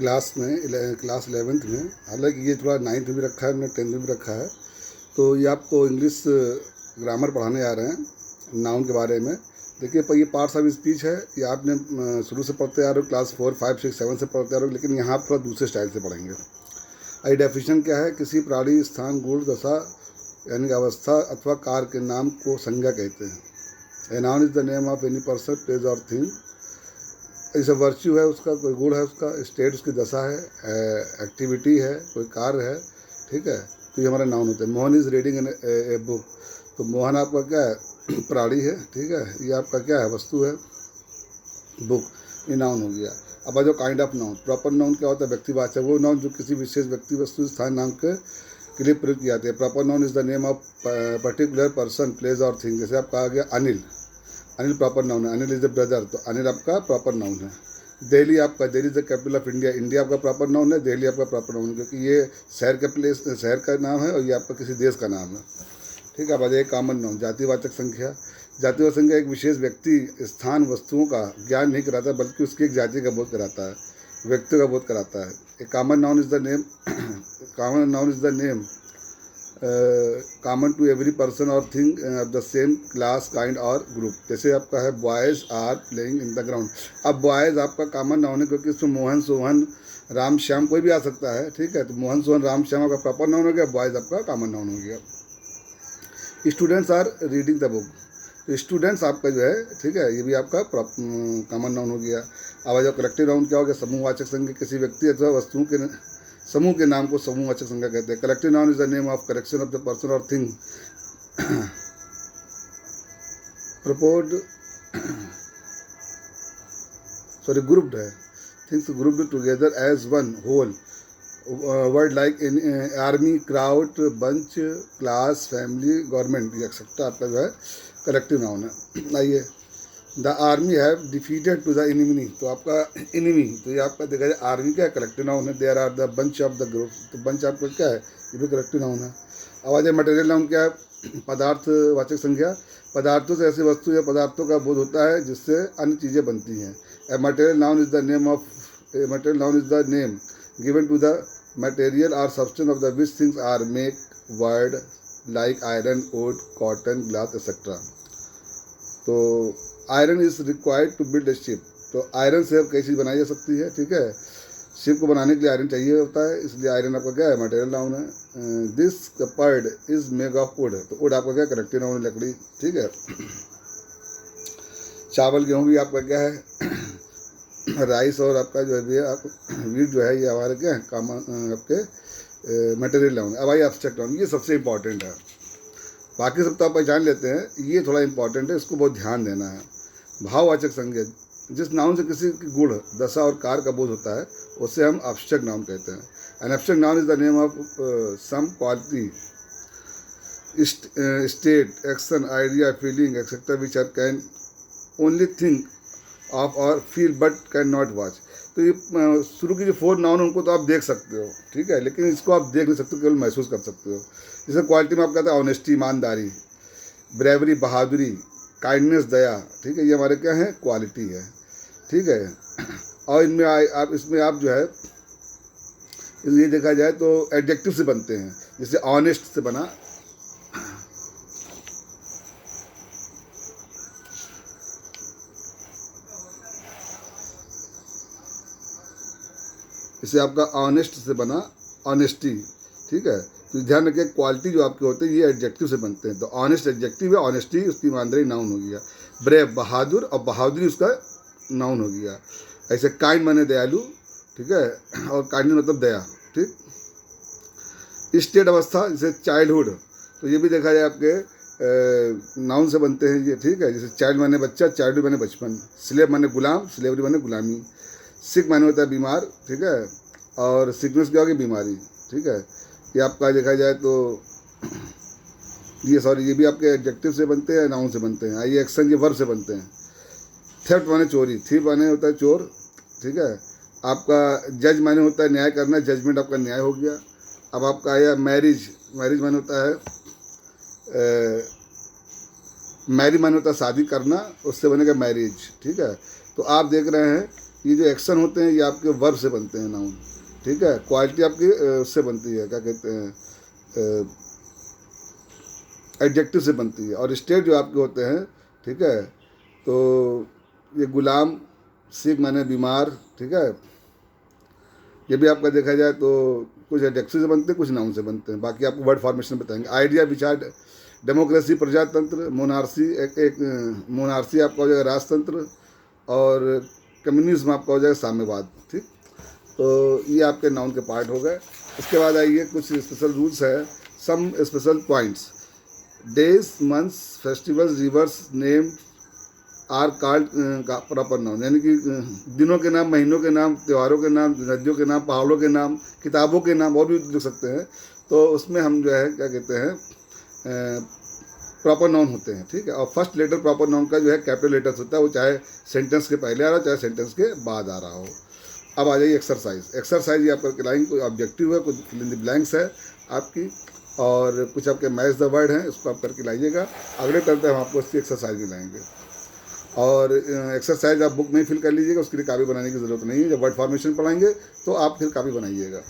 Class 11th में, हालांकि ये थोड़ा 9th में भी रखा है, हमने 10th में भी रखा है। तो ये आपको इंग्लिश ग्रामर पढ़ाने आ रहे हैं नाउन के बारे में। देखिए, पर ये पार्ट्स ऑफ स्पीच है, ये आपने शुरू से पढ़ते आ रहे हो, क्लास 4, 5, 6, 7 से पढ़ते आ रहे हो, लेकिन यहाँ आप थोड़ा दूसरे स्टाइल से पढ़ेंगे। आई डेफिनेशन क्या है? किसी प्राणी, स्थान, गुण, दशा यानी कि अवस्था अथवा कार्य के नाम को संज्ञा कहते हैं। A noun is the name of any person, place और थिंग। ऐसा वर्च्यू है उसका, कोई गुण है उसका, स्टेट उसकी दशा है, एक्टिविटी है, कोई कार्य है, ठीक है। तो ये हमारा नाउन होता है। Mohan is reading a book. तो मोहन आपका क्या है? प्राणी है, ठीक है। ये आपका क्या है? वस्तु है, बुक, ये नाउन हो गया। अब आ जाओ kind of noun. Proper noun क्या होता है? व्यक्तिवाचक, वो नाउन जो किसी विशेष व्यक्ति, वस्तु, स्थान, नाम के लिए प्रयोग किए जाते हैं। Proper noun is the name of particular person, place और थिंग। जैसे आपका आ गया अनिल, अनिल प्रॉपर नाउन है। अनिल इज द ब्रदर, तो अनिल आपका प्रॉपर नाउन है। दिल्ली आपका, Delhi is the capital of India, India आपका प्रॉपर नाउन है, दिल्ली आपका प्रॉपर नाउन है, क्योंकि ये शहर का प्लेस, शहर का नाम है, और ये आपका किसी देश का नाम है, ठीक है। अब आ जाए कॉमन नाउन, जातिवाचक संख्या। जातिवाचक संख्या एक विशेष व्यक्ति, स्थान, वस्तुओं का ज्ञान नहीं कराता, बल्कि उसकी एक जाति का बोध कराता है, व्यक्ति का बोध कराता है। A common noun is the name common noun is the name common to every person और thing of the same class, kind or group. जैसे आपका है boys are playing in the ground. अब बॉयज़ आपका कॉमन नाउन है, क्योंकि इसमें मोहन, सोहन, राम, श्याम कोई भी आ सकता है, ठीक है। तो मोहन, सोहन, राम, श्याम आपका प्रॉपर नाउन हो गया, बॉयज़ आपका कॉमन नाउन हो गया। Students are reading the book. तो स्टूडेंट्स आपका जो है, ठीक है, ये भी आपका कॉमन नाउन हो गया। अब जो कलेक्टिव नाउन क्या हो गया? समूहवाचक संज्ञा, किसी व्यक्ति अथवा वस्तुओं के समूह के नाम को समूहवाचक संज्ञा कहते हैं। Collective noun is the name of collection of the person और थिंग ग्रुप्ड है, things grouped together as one whole. Word like in army, crowd, bunch, class, family, government, etcetera आपका जो है कलेक्टिव नाउन है। आइए, the army have defeated to the enemy. तो आपका enemy, तो ये आपका देखा जाए आर्मी क्या है? कलेक्टिव नाउन है। There are the bunch of the group, तो बंच आपका क्या है? ये भी कलेक्टिव नाउन है। अब आ जाए मटेरियल नाउन क्या है? पदार्थवाचक संख्या। पदार्थों से ऐसी वस्तु या पदार्थों का बोध होता है जिससे अन्य चीज़ें बनती हैं। A material noun is the name given to the material or substance of the which things are make, word like iron, wood, cotton, glass, etc. तो iron is required to build a ship. तो iron से कई चीज़ बनाई जा सकती है, ठीक है। शिप को बनाने के लिए आयरन चाहिए होता है, इसलिए आयरन आपका क्या है? मटेरियल नाउन है। This cupboard is made of wood. तो वुड आपका क्या? कलेक्टिव नाउन है, लकड़ी, ठीक है। चावल, गेहूँ भी आपका क्या है? राइस, और आपका जो है आप वीट जो है, ये हमारे क्या है? कॉमन आपके मटेरियल नाउन। अब आई एब्स्ट्रैक्ट नाउन, ये सबसे इंपॉर्टेंट है। बाकी सब तो आप पहचान लेते हैं, ये थोड़ा इंपॉर्टेंट है, इसको बहुत ध्यान देना है। भाववाचक संज्ञा, जिस नाउन से किसी की गुण, दशा और कार्य का बोध होता है, उसे हम एब्स्ट्रैक्ट नाउन कहते हैं। An abstract noun is the name of some quality, state, action, idea, feeling, etcetera which are can only think of or feel but can not watch. तो ये शुरू की जो 4 नाउन उनको तो आप देख सकते हो, ठीक है, लेकिन इसको आप देख नहीं सकते, केवल महसूस कर सकते हो। जैसे क्वालिटी में आप कहते हैं ऑनेस्टी, ईमानदारी, ब्रेवरी, बहादुरी, काइंडनेस, दया, ठीक है, ये हमारे क्या है? क्वालिटी है, ठीक है। और इनमें आप जो है, ये देखा जाए तो एडजेक्टिव से बनते हैं। जैसे ऑनेस्ट से बना, इसे आपका ऑनेस्ट से बना ऑनेस्टी, ठीक है। तो ध्यान रखिए, क्वालिटी जो आपके होते हैं ये एडजेक्टिव से बनते हैं। तो ऑनेस्ट एडजेक्टिव है, ऑनेस्टी उसकी ईमानदारी नाउन हो गया। ब्रेव, बहादुर, और बहादुरी उसका नाउन हो गया। ऐसे काइंड माने दयालु, ठीक है, और काइंड मतलब दया, ठीक। स्टेट अवस्था, जैसे चाइल्डहुड, तो ये भी देखा जाए आपके नाउन से बनते हैं ये, ठीक है। जैसे चाइल्ड माने बच्चा, चाइल्डहुड माने बचपन। स्लेव माने गुलाम, स्लेवरी माने गुलामी। सिक माने होता है बीमार, ठीक है, और सिकनेस क्या होगी? बीमारी, ठीक है। ये आपका देखा जाए तो ये भी आपके एडजेक्टिव से बनते हैं, नाउन से बनते हैं। ये एक्शन, ये वर्ब से बनते हैं। थेफ्ट माने चोरी, थीफ माने होता है चोर, ठीक है। आपका जज माने होता है न्याय करना, जजमेंट आपका न्याय हो गया। अब आपका आया मैरिज, मैरिज माने होता है मैरी माने होता है शादी करना, उससे बनेगा मैरिज, ठीक है। तो आप देख रहे हैं ये जो एक्शन होते हैं ये आपके वर्ब से बनते हैं नाउन, ठीक है। क्वालिटी आपकी उससे बनती है, क्या कहते हैं, एडजेक्टिव से बनती है। और स्टेट जो आपके होते हैं, ठीक है, तो ये गुलाम, सिक माने बीमार, ठीक है, ये भी आपका देखा जाए तो कुछ एडजेक्टिव से बनते हैं, कुछ नाउन से बनते हैं। बाकी आपको वर्ड फॉर्मेशन बताएंगे। आइडिया, विचार, डेमोक्रेसी प्रजातंत्र, मोनार्सी एक मोनार्सी आपका हो जाएगा राजतंत्र, और कम्युनिज्म आपका हो जाएगा साम्यवाद, ठीक। तो ये आपके नाउन के पार्ट हो गए। इसके बाद आइए कुछ स्पेशल रूल्स है, some special points. Days, months, festivals, rivers name are called proper noun, यानी कि दिनों के नाम, महीनों के नाम, त्योहारों के नाम, नदियों के नाम, पहाड़ों के नाम, किताबों के नाम और भी लिख सकते हैं। तो उसमें हम जो है क्या कहते हैं, प्रॉपर नाउन होते हैं, ठीक है। और फर्स्ट लेटर प्रॉपर नाउन का जो है कैपिटल लेटर्स होता है, वो चाहे सेंटेंस के पहले आ रहा हो चाहे सेंटेंस के बाद आ रहा हो। अब आ जाइए एक्सरसाइज। एक्सरसाइज ये आप करके लाएंगे, कोई ऑब्जेक्टिव है, कुछ फिल इन द ब्लैंक्स है आपकी, और कुछ आपके मैच द वर्ड हैं, इसको आप करके लाइएगा। अगले टर्म पे हम आपको इसकी एक्सरसाइज भी लाएंगे। और एक्सरसाइज आप बुक में ही फिल कर लीजिएगा, उसके लिए कापी बनाने की ज़रूरत नहीं है। जब वर्ड फॉर्मेशन पढ़ाएंगे तो आप फिर कापी बनाइएगा।